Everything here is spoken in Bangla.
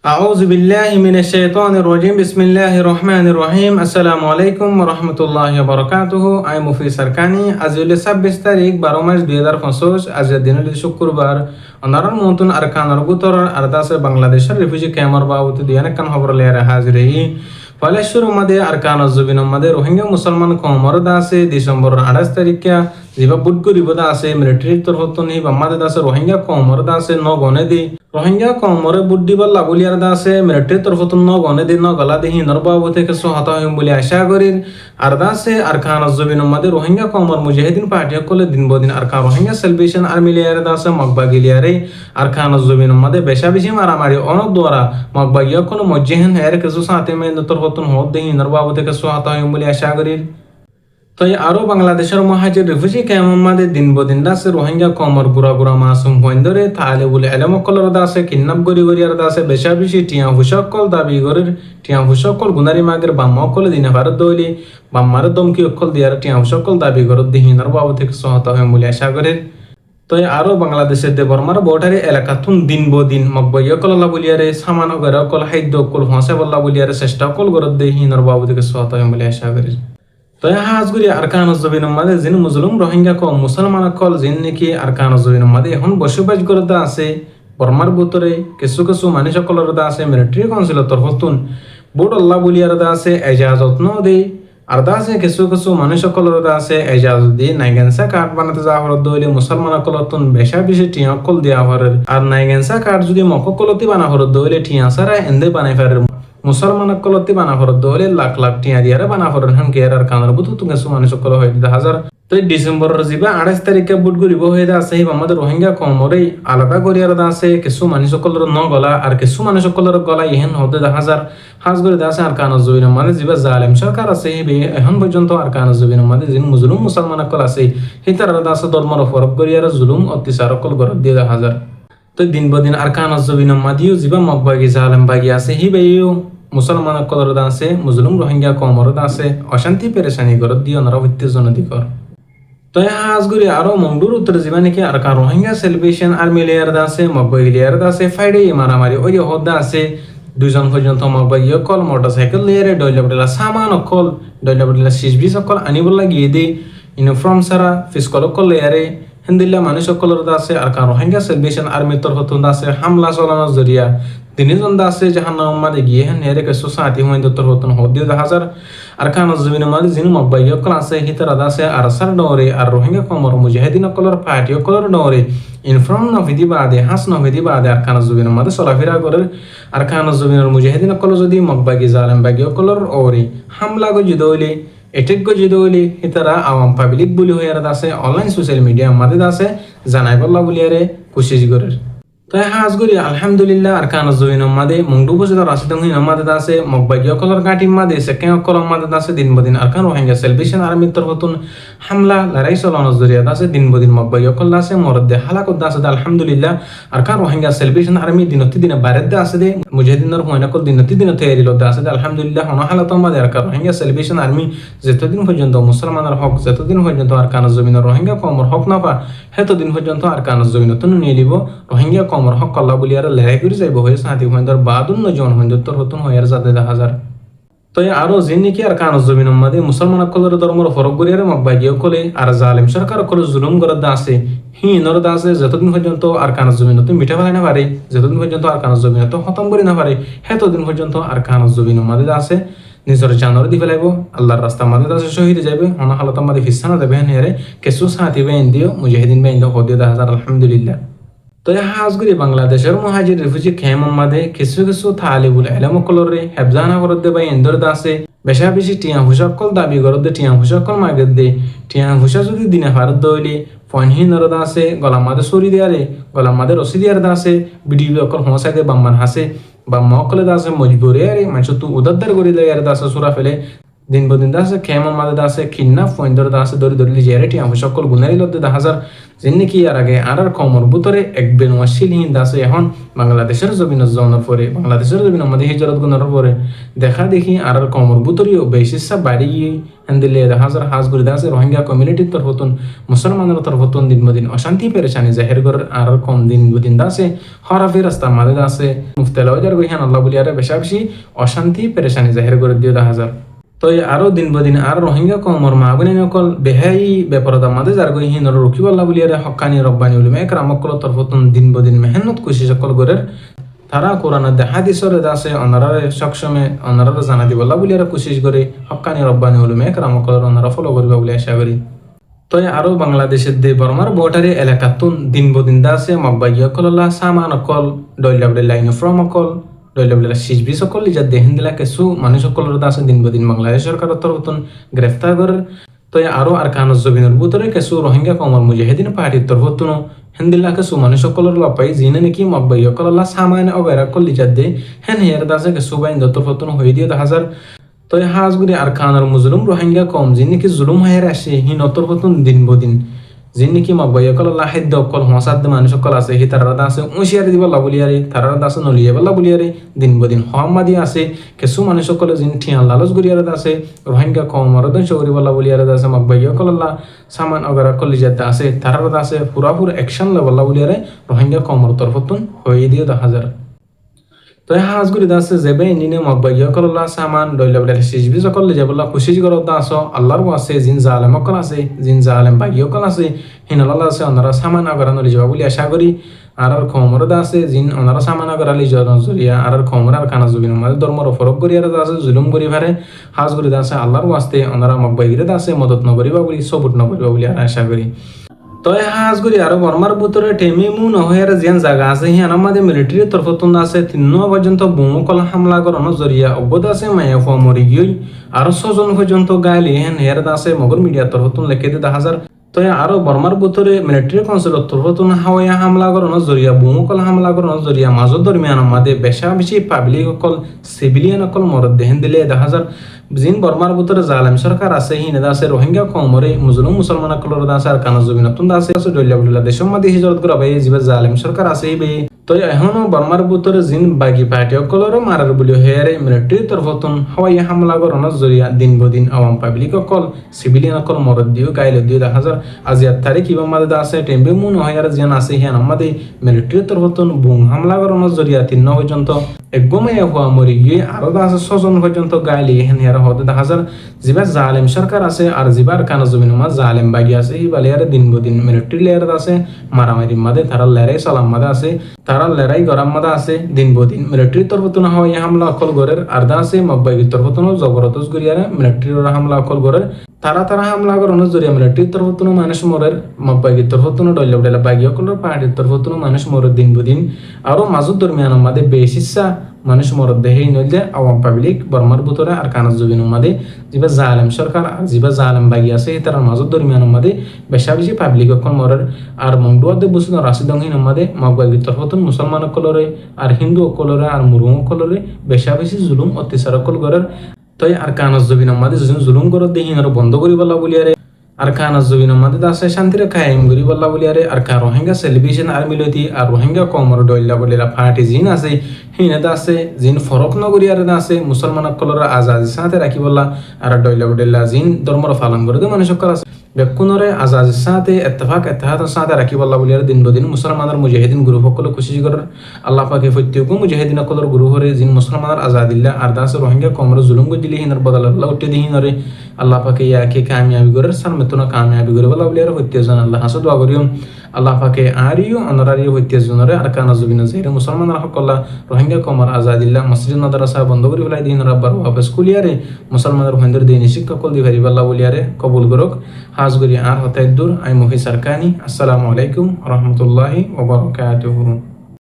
أعوذ بالله من الشيطان الرجيم بسم الله الرحمن الرحيم السلام عليكم ورحمة الله وبركاته আমি মুফি সরকানি আজ হলো 26 তারিখ 12 মাস 2025 আজ দিন হলো শুক্রবার অনারন নতুন আরকানের গুতর আরদাসে বাংলাদেশের রিফিউজি ক্যাম্পর বাবদ দিয়ানে কান খবর লেয়ারে হাজির হই ফলেশ্বর মধ্যে আরকান জবিন মধ্যে রোহিঙ্গা মুসলমান কমর দাসে ডিসেম্বর 28 তারিখে জিবা বুটগুরি বদা আছে মিলিটারি তরফতনি বাম্মাদে দাসে রোহিঙ্গা কমর দাসে ন গনে দি রোহিঙ্গা কমরে বুড্ডি বল্লা বলিয়ার দাসে মিলিটারি তরফতন ন গনে দি ন গলা দি হিনর বাবু থেকে সহায়তা হইম বলি আশা করি আর দাসে আরকান জবিন মধ্যে রোহিঙ্গা কমর মুজাহিদিন পার্টি কলে দিন বদিন আরকান রোহিঙ্গা সেলিব্রেশন আর্মি লিয়ারে দাসে মকবা গিলিয়ারে আরকান জবিন মধ্যে বেশা বেশি মারামারি অনক দ্বারা মকবা গিয়া কোনো মজ্জেহন এর কিছু সাথে মে তরফতন হদ দি হিনর বাবু থেকে সহায়তা হইম বলি আশা করি তো আরো বাংলাদেশের মহাজির রিফিউজি ক্যাম্পে দিন বদিন দাসে রোহিঙ্গা কমর গুড়া গুড়া মাসুম হইন্দরে তাহলে বলে এলেমকলর দাসে কিন্নাপ গরি গরিয়ার দাসে বেশা বেশি টিয়া হুসকল দাবি গরির টিয়া হুসকল গুনারি মাগের বাম্মকল দিনে ভারত দইলি বাম্মার দমকি অকল দিয়ার টিয়া হুসকল দাবি গরত দিহিনার বাবু থেকে সহায়তা হয় বলে আশা করে তো আরো বাংলাদেশের দেবরমার বর্ডারে এলাকাতুন দিন বদিন মকবইকল্লা বলিয়ারে সামান অগরে অকল খাদ্য অকল হসে বল্লা বলিয়ারে চেষ্টা অকল গরত দিহিনার বাবু থেকে সহায়তা হয় বলে আশা করে তো হাজগুড়ি আরকান জবিন মাদে জিন মুজলুম রোহিঙ্গা কল মুসলমান কল জিন নাকি আরকান জবিন মাদে এখন বসবাস করতে আছে বর্মার ভিতরে কিছু কিছু মানুষ সকলের আছে মিলিটারি কাউন্সিলের তরফতুন বোর্ড আল্লাহ বলিয়ার আছে এজাজত ন দেই আর দাসে কিছু কিছু মানুষ সকলের আছে এজাজত দিয়ে নাইগেন্সা কার্ড বানাতে যাওয়া হল দইলে মুসলমান কলতুন বেশা বেশি টিয়া কল দেওয়া হরের আর নাইগেন্সা কার্ড যদি মককলতি বানা হল দইলে টিয়া সারা এন্দে বানাই ফেরের মুসলমান কলতি বানা হরত দলে লাখ লাখ টিয়া দিয়ারে বানা হরেন হান কে আর কানার বুতু তুমি মানুষ সকল হয়ে দিতে হাজার তো ডিসেম্বর জিবা 28 তারিখে বুট গরিব হয়ে আছে আমাদের রোহিঙ্গা কমরে আলাদা করিয়ার আছে কিছু মানুষ সকলের ন গলা আর কিছু মানুষ সকলের গলা ইহেন হতে হাজার হাজ করে আছে আর কানা জবিন মানে জিবা জালেম সরকার আছে এখন পর্যন্ত আর কানা জবিন মানে জিন মুজলুম মুসলমান কল আছে হিতার আছে ধর্মর ফরক করিয়ার জুলুম অত্যাচার কল গরত দিয়ে হাজার তো দিন বদিন আর কানা জবিন মাদিও জিবা মকবাগি জালেম বাগি আছে হিবেও মুসলমান কলর আছে মুজলুম রোহিঙ্গা কমর আছে অশান্তি পেরেশানি গরত দিয়ে ওনারা উত্তেজনা দিকর তো আজগুড়ি আরো মংডুর উত্তর যাবা নাকি আর কার রোহিঙ্গা সেলিব্রেশন আর্মি লেয়ার আছে মকবাই লেয়ার আছে ফ্রাইডে মারামারি ওই হদ্দা আছে দুজন পর্যন্ত মকবাই কল মোটরসাইকেল লেয়ারে ডইলা সামান অকল ডইলা সিসবি সকল আনিব লাগিয়ে দে ইউনিফর্ম সারা ফিসকল কল লেয়ারে হিন্দিল্লা মানুষ সকলের আছে আর কার রোহিঙ্গা সেলিব্রেশন আর্মির তরফতুন আছে হামলা চালানোর জরিয়া তিনজন আছে জাহান্নাম মাঝে গিয়ে হেরে কিছু সাথী হইন তরফতুন হদ্দি হাজার আর কান জমিন মাঝে জিন মকবাই কল আছে হিতার আছে আর সার ডরে আর রোহিঙ্গা কমর মুজাহিদিন কলর পার্টি কলর ডরে ইনফর্ম নভিদি বাদে হাস নভিদি বাদে আর কান জমিন মাঝে চলাফেরা করে আর কান জমিনের মুজাহিদিন কল যদি মকবাগি জালেম বাগি কলর ওরে হামলা গজি দইলে এটেক গজি দইলে হিতারা আওয়াম পাবলিক বলি হয়ে আছে অনলাইন সোশ্যাল মিডিয়া মাঝে আছে জানাই বল্লা বলিয়ারে কোশিশ করে তাই হাজগুড়ি আলহামদুলিল্লাহ আর কান জবিন মাদে মুংডু বসে রাশিদ মাদে আছে মকবাগি কলর গাটি মাদে সেকেন্ড কলম মাদে আছে দিন বদিন আর কান রোহিঙ্গা সেলিব্রেশন আর্মির তরফতুন হামলা লড়াই চালানোর জরিয়া আছে দিন বদিন মকবাগি কল আছে মরদে হালাকত আছে আলহামদুলিল্লাহ আর কান রোহিঙ্গা সেলিব্রেশন আর্মি দিনতি দিনে বারেদ আছে দে মুজাহিদিনের হইনা কল দিনতি দিনে তৈরি লদ আছে আলহামদুলিল্লাহ হন হালাত মাদে আর কান রোহিঙ্গা সেলিব্রেশন আর্মি যতদিন পর্যন্ত মুসলমানের হক যতদিন পর্যন্ত আর কান জমিনের রোহিঙ্গা কমর হক না পা হেতদিন পর্যন্ত আর কান জমিন তুন নিয়ে দিব রোহিঙ্গা কমর হক কল্লা বলি আর লড়াই করে যাইব হয়ে সাথী হইন্দর বাদুন জন হইন্দর তোর হতুন হইয়ার যাতে হাজার তো আরো যে নাকি আর কান জমিন মাদে মুসলমান কলর ধর্মর ফরক গরিয়ারে মকবাগিও কলে আর জালেম সরকার কলে জুলুম গরদ আছে হিনর আছে যতদিন পর্যন্ত আর কান জমিন তো মিঠা ফেলাই না পারে যতদিন পর্যন্ত আর কান জমিন তো খতম করি না পারে হেতদিন পর্যন্ত আর কান জমিন মাদে আছে নিজের জানর দি ফেলাইব আল্লাহর রাস্তা মাদে আছে শহীদ যাবে অন হালত মাদে ফিসানা দেবে হেরে কিছু সাথী বেন দিও মুজাহিদিন বেন দিও হদিয়ে হাজার আলহামদুলিল্লাহ তো হাজগুড়ি বাংলাদেশের মহাজির রিফিউজি ক্যাম্প মাদে কিছু কিছু তালিবুল ইলম কলরে হেফজানা করত দে বাই এন্দর দাসে বেশা বেশি টিয়া হুসকল দাবি করত দে টিয়া হুসকল মাগত দে টিয়া হুসা যদি দিনে ভারত দইলে ফনহি নরদ আছে গলা মাদে সরি দেয়ারে গলা মাদে রসি দিয়ার দাসে ভিডিও অকল হসাই দে বাম্মান হাসে বাম্মা অকলে দাসে মজবুরে আরে মানুষ তু উদারদার করে দেয় আর দাসে সুরা ফেলে দিন বদিন আছে খেমন মাদে আছে কিন্না ফয়েন্দর আছে দরি লিজিয়ারিটি আমি সকল গুনারি লদ্দে 10,000 জিন্নিকি আর আগে আর কমর বুতরে এক বেনওয়াশিল হিন্দ আছে এখন বাংলাদেশের জমিন জনের পরে বাংলাদেশের জমিন আমাদের হিজরত গুনার পরে দেখা দেখি আর কমর বুতরিও বেশিসা বাড়ি হ্যান্দিলে 10,000 হাজ করে আছে রোহিঙ্গা কমিউনিটির তরফতুন মুসলমানের তরফতুন দিন বদিন অশান্তি পেরেশানি জাহের করে আর কম দিন বদিন আছে হরাফি রাস্তা মাদে আছে মুফতেলাওয়ার গইহান আল্লাহ বলি আর বেশা বেশি অশান্তি পেরেশানি জাহের করে দিয়ে 10,000 তো আরো দিন বদিন আর রোহিঙ্গা কমর মাহবুনি নকল বেহাই বেপরদা মাদে যার গই হিন রকিবাল্লাহ বলি আর হক্কানি রব্বানি উলিমা একরামকল তরফতুন দিন বদিন মেহনত কুশি সকল গরের তারা কোরআনের হাদিসের আছে অনারা সবসময় অনারা জানা দিবল্লাহ বলি আর কুশিস করে হক্কানি রব্বানি উলিমা একরামকল অনারা ফলো করবা বলে আশা করি তো আরো বাংলাদেশের দে বর্মার বর্ডারে এলাকাতুন দিন বদিন আছে মকবাইয়া কল্লাহ সামান অকল ডইলাবডে লাইন ফ্রম অকল দৈলবলা সিজবি সকল যা দেহেন দিলা কিছু মানুষ সকলের আছে দিন বদিন বাংলাদেশ সরকারের তরফতুন গ্রেফতার করে তো আরো আর কানজ জবিনের ভিতরে কিছু রোহিঙ্গা কমর মুজাহিদিন পার্টির তরফতুন হেন্দিল্লা কিছু মানুষ সকলের লপাই জিনে নাকি মকবাই কল্লা সামান্য অবেরা কল্লি যা দে হেন হের দাসে কিছু বাইন তরফতুন হয়ে দিয়ে 10,000 তো হাজগুড়ি আর খানার মুজলুম রোহিঙ্গা কম যিনি নাকি জুলুম হায়ের আসে হি তরফতুন দিন বদিন যিনি কি মকবাই অকল লাহিদ্য অকল হসাদ মানুষ সকল আছে হি তারা আছে উঁশিয়ারি দিব লাবলিয়ারে তারা আছে নলিয়া বেলা বলিয়ারে দিন বদিন হমাদি আছে কিছু মানুষ সকলে যিনি ঠিয়া লালচ গরিয়ারে আছে রোহিঙ্গা কম মরদন চৌরি বলা বলিয়ারে আছে মকবাই অকল সামান অগরা কলিজাতে আছে তারা আছে পুরাপুর অ্যাকশন লেভেল বলিয়ারে রোহিঙ্গা কমর তরফতুন হয়ে দিয়ে 10,000 তো হাজগুড়ি দাসে যেবে নিনে মকবাই কল্লা সামান দৈলবলে সিজবি সকল যাবলা খুশি করত দাস আল্লাহর আছে জিন জালেম অকল আছে জিন জালেম বাগি অকল আছে হিনাল্লাহ আছে ওনারা সামান আগারানো যাবা বলে আশা করি আর খমর আছে জিন ওনারা সামান আগারালি জরিয়া আর খমর আর খানা জুবিন আমাদের ধর্মর ফরক করিয়ার আছে জুলুম করি ভারে হাজগুড়ি দাসে আল্লাহর আসতে ওনারা মকবাই গিরে দাসে মদত নকরিবা বলি সবুট নকরিবা বলে আর আশা করি তো হাজগুড়ি আর বর্মার ভিতরে টেমিমু নহয়ার যেন জায়গা আছে হিয়ান আমাদের মিলিটারির তরফতুন আছে 3 পর্যন্ত বোমকল হামলা করানো জরিয়া অবদ আছে মায়া ফোয়া মরি গিয়ে আর 6 জন পর্যন্ত গাইলি হেন হের আছে মগর মিডিয়ার তরফতুন লেখে দিয়ে 10,000 তো আরো বর্মার ভিতরে মিলিটারি কাউন্সিলের তরফতুন হাওয়া হামলা করানো জরিয়া বোমকল হামলা করানো জরিয়া মাজর দরমিয়ান আমাদের বেশা বেশি পাবলিক অকল সিভিলিয়ান অকল মরদ দেহেন দিলে 10,000 জিন বর্মার ভিতরে জালেম সরকার আছে হিনে আছে রোহিঙ্গা কমরে মুসলিম মুসলমান কলর আছে আর কানা জমিনতুন আছে দলিয়া দেশের মধ্যে হিজরত করা ভাই জিবা জালেম সরকার আছে বে তো এখনো বর্মার ভিতরে জিন বাগি পার্টি অকলর মারার বলি হেয়ারে মিলিটারি তরফতুন হাওয়াই হামলা করানোর জরিয়া দিন বদিন আওয়াম পাবলিক অকল সিভিলিয়ান অকল মরদ দিও গাইলে দিয়ে 10,000 আজিয়ার তারিখ ইবা মাদে আছে টেম্বে মুন হয়ার জিয়ান আছে হিয়ান আমাদের মিলিটারি তরফতুন বুম হামলা করানোর জরিয়া 3 পর্যন্ত একগমে হওয়া মরি গিয়ে আরো 6 জন পর্যন্ত গাইলে হেন হেয়ার হতে 10,000 জিবা জালেম সরকার আছে আর জিবার কানা জমিন মা জালেম বাগি আছে ই বালিয়ার দিন বদিন মিলিটারি লেয়ার আছে মারামারি মাদে তারা লড়াই সালাম মাদে আছে তারা লড়াই গরম মাদে আছে দিন বদিন মিলিটারি তরফতুন হয় হামলা অকল গরের আর্দা আছে মকবাই তরফতুন জবরদস্ত গরিয়ারে মিলিটারির হামলা অকল গরের তারা হামলা করানোর জরিয়া মিলিটারির তরফতুন মানুষ মরের মকবাই তরফতুন ডইলা বাগি অকলের পার্টির তরফতুন মানুষ মরের দিন বদিন আরো মাজুদ দরমিয়ান মাদে বেশিসা মানুষ মরদ দেহে নইলে আওয়াম পাবলিক বর্মার ভিতরে আর কানাজ জবিন মাদে জিবা জালেম সরকার আর জিবা জালেম বাগি আছে তার মাজুদ দরমিয়ান মাদে বেশা বেশি পাবলিক অকল মরের আর মংডুয়াদে বসুন রাশিদংহীন মাদে মকবাই তরফতুন মুসলমান অকলরে আর হিন্দু অকলরে আর মুরুম অকলরে বেশা বেশি জুলুম অত্যাচার অকল গরের তই আর কানাজ জবিন মাদে জুলুম করত দেহি আর বন্ধ করি বলা বলিয়ারে আর কানাজ জবিন মাদে আছে শান্তির কায়েম করি বলা বলিয়ারে আর কা রোহিঙ্গা সেলিব্রেশন আর মিলতি আর রোহিঙ্গা কমর ডইলা বলিলা পার্টি জিন আছে হিনে আছে জিন ফরক নগরী আর আছে মুসলমান কলর আজাদি সাথে রাখি বলা আর ডইলা বলিলা জিন ধর্মর পালন করে দে মানুষ সকল আছে বেকুনরে আজাদি সাথে ইত্তেফাক ইত্তেহাদের সাথে রাখি বলা বলিয়ারে দিন বদিন মুসলমানের মুজাহিদিন গ্রুপ সকল খুশি করার আল্লাহ পাকে ফত্যুকু মুজাহিদিন কলর গ্রুপ হরে জিন মুসলমানের আজাদিল্লা আর দাস রোহিঙ্গা কমর জুলুম গদিলি হিনার বদল আল্লাহ উঠে দিহিনরে আল্লাহ পাকে ইয়াকে কামিয়াবি করার সারমেতনা কামিয়াবি করে বলা বলিয়ারে ফত্যজন আল্লাহ হাসদ দোয়া করিও আল্লাহ পাকে আরিও অনারারিও ফত্যজনরে আর কানা জবিন যাইরে মুসলমানের সকল রোহিঙ্গা কমর আজাদিল্লা মসজিদ মাদ্রাসা বন্ধ করে ফেলাই দিন রাব্বার ওয়াপস কুলিয়ারে মুসলমানের রোহিঙ্গার দিনী শিক্ষা কল দি ভারি বলা বলিয়ারে কবুল করক হাজগুরি আর হতাই দূর আই মুফি সারকানি আসসালামু আলাইকুম ওয়া রাহমাতুল্লাহি ওয়া বারাকাতুহু।